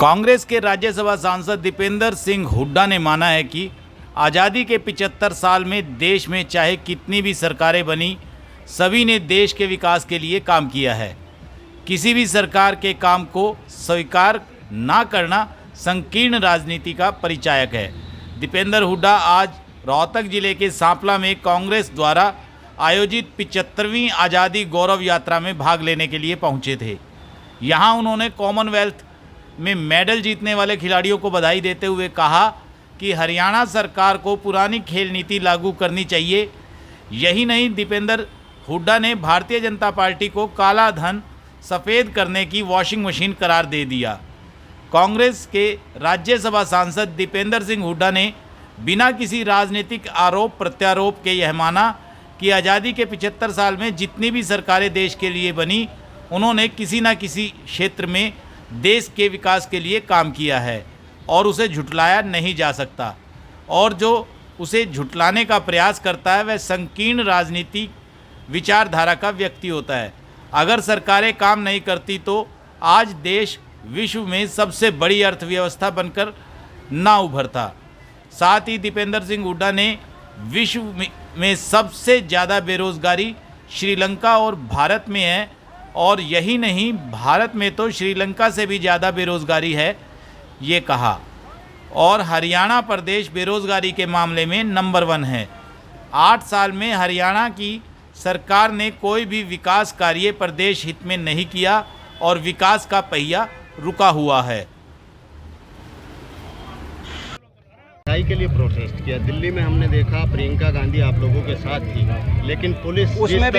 कांग्रेस के राज्यसभा सांसद दीपेंद्र सिंह हुड्डा ने माना है कि आज़ादी के 75 साल में देश में चाहे कितनी भी सरकारें बनी, सभी ने देश के विकास के लिए काम किया है। किसी भी सरकार के काम को स्वीकार ना करना संकीर्ण राजनीति का परिचायक है। दीपेंद्र हुड्डा आज रोहतक जिले के सांपला में कांग्रेस द्वारा आयोजित 75वीं आज़ादी गौरव यात्रा में भाग लेने के लिए पहुंचे थे। यहां उन्होंने कॉमनवेल्थ में मेडल जीतने वाले खिलाड़ियों को बधाई देते हुए कहा कि हरियाणा सरकार को पुरानी खेल नीति लागू करनी चाहिए। यही नहीं, दीपेंद्र हुड्डा ने भारतीय जनता पार्टी को काला धन सफ़ेद करने की वॉशिंग मशीन करार दे दिया। कांग्रेस के राज्यसभा सांसद दीपेंद्र सिंह हुड्डा ने बिना किसी राजनीतिक आरोप प्रत्यारोप के यह माना कि आज़ादी के 75 साल में जितनी भी सरकारें देश के लिए बनी, उन्होंने किसी न किसी क्षेत्र में देश के विकास के लिए काम किया है और उसे झुटलाया नहीं जा सकता, और जो उसे झुटलाने का प्रयास करता है वह संकीर्ण राजनीतिक विचारधारा का व्यक्ति होता है। अगर सरकारें काम नहीं करती तो आज देश विश्व में सबसे बड़ी अर्थव्यवस्था बनकर ना उभरता। साथ ही दीपेंद्र सिंह हुड्डा ने विश्व में सबसे ज़्यादा बेरोजगारी श्रीलंका और भारत में है, और यही नहीं, भारत में तो श्रीलंका से भी ज़्यादा बेरोजगारी है ये कहा। और हरियाणा प्रदेश बेरोजगारी के मामले में नंबर 1 है। 8 साल में हरियाणा की सरकार ने कोई भी विकास कार्य प्रदेश हित में नहीं किया और विकास का पहिया रुका हुआ है। के लिए प्रोटेस्ट किया दिल्ली में, हमने देखा प्रियंका गांधी आप लोगों के साथ थी, लेकिन पुलिस उसमें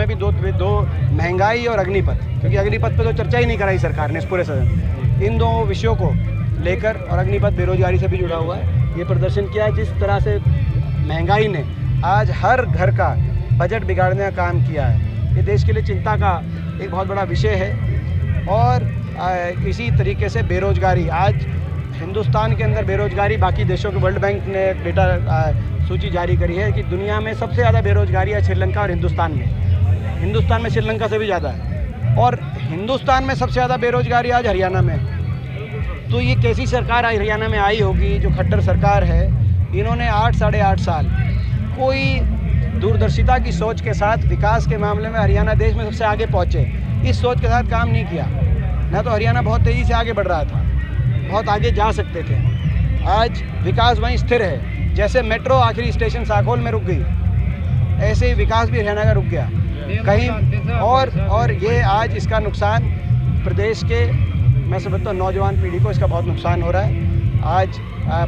भी दो महंगाई और अग्निपथ, क्योंकि अग्निपथ पे तो चर्चा ही नहीं कराई सरकार ने इस पूरे सदन। इन दो विषयों को लेकर, और अग्निपथ बेरोजगारी से भी जुड़ा हुआ है, ये प्रदर्शन किया है। जिस तरह से महंगाई ने आज हर घर का बजट बिगाड़ने का काम किया है, ये देश के लिए चिंता का एक बहुत बड़ा विषय है। और इसी तरीके से बेरोजगारी, आज हिंदुस्तान के अंदर बेरोजगारी, बाकी देशों के वर्ल्ड बैंक ने डेटा सूची जारी करी है कि दुनिया में सबसे ज़्यादा बेरोजगारी है श्रीलंका और हिंदुस्तान में। हिंदुस्तान में श्रीलंका से भी ज़्यादा है, और हिंदुस्तान में सबसे ज़्यादा बेरोजगारी आज हरियाणा में है। तो ये कैसी सरकार आज हरियाणा में आई होगी, जो खट्टर सरकार है। इन्होंने 8 साढ़े 8 साल कोई दूरदर्शिता की सोच के साथ विकास के मामले में हरियाणा देश में सबसे आगे पहुँचे, इस सोच के साथ काम नहीं किया। न तो हरियाणा बहुत तेज़ी से आगे बढ़ रहा था, बहुत आगे जा सकते थे। आज विकास वहीं स्थिर है। जैसे मेट्रो आखिरी स्टेशन साखोल में रुक गई, ऐसे ही विकास भी हरियाणा का रुक गया कहीं और ये आज इसका नुकसान प्रदेश के, मैं समझता हूँ नौजवान पीढ़ी को इसका बहुत नुकसान हो रहा है। आज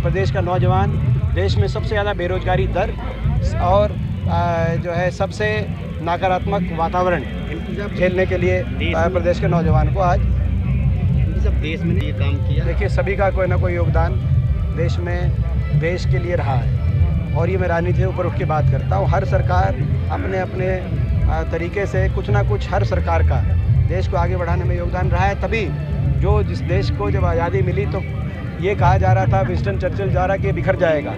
प्रदेश का नौजवान, देश में सबसे ज़्यादा बेरोजगारी दर और जो है सबसे नकारात्मक वातावरण झेलने के लिए प्रदेश के नौजवान को आज सब देश में ये काम किया। देखिए, सभी का कोई ना कोई योगदान देश में देश के लिए रहा है, और ये मैं राजनीति से ऊपर उठ के बात करता हूँ। हर सरकार अपने अपने तरीके से कुछ ना कुछ, हर सरकार का देश को आगे बढ़ाने में योगदान रहा है। तभी जो जिस देश को जब आज़ादी मिली तो ये कहा जा रहा था, विंस्टन चर्चिल जा रहा कि ये बिखर जाएगा,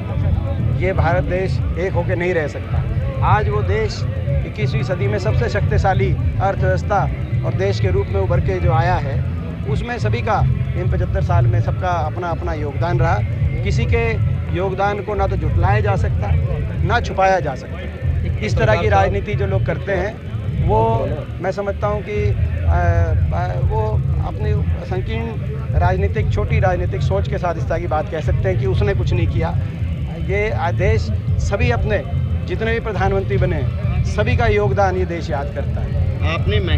ये भारत देश एक होकर नहीं रह सकता। आज वो देश 21वीं सदी में सबसे शक्तिशाली अर्थव्यवस्था और देश के रूप में उभर के जो आया है, उसमें सभी का इन 75 साल में सबका अपना अपना योगदान रहा। किसी के योगदान को ना तो झुटलाया जा सकता, ना छुपाया जा सकता। इस तरह की राजनीति जो लोग करते हैं, वो मैं समझता हूँ कि वो अपनी संकीर्ण राजनीतिक, छोटी राजनीतिक सोच के साथ इस तरह की बात कह सकते हैं कि उसने कुछ नहीं किया। ये देश, सभी अपने जितने भी प्रधानमंत्री बने, सभी का योगदान ये देश याद करता है। आपने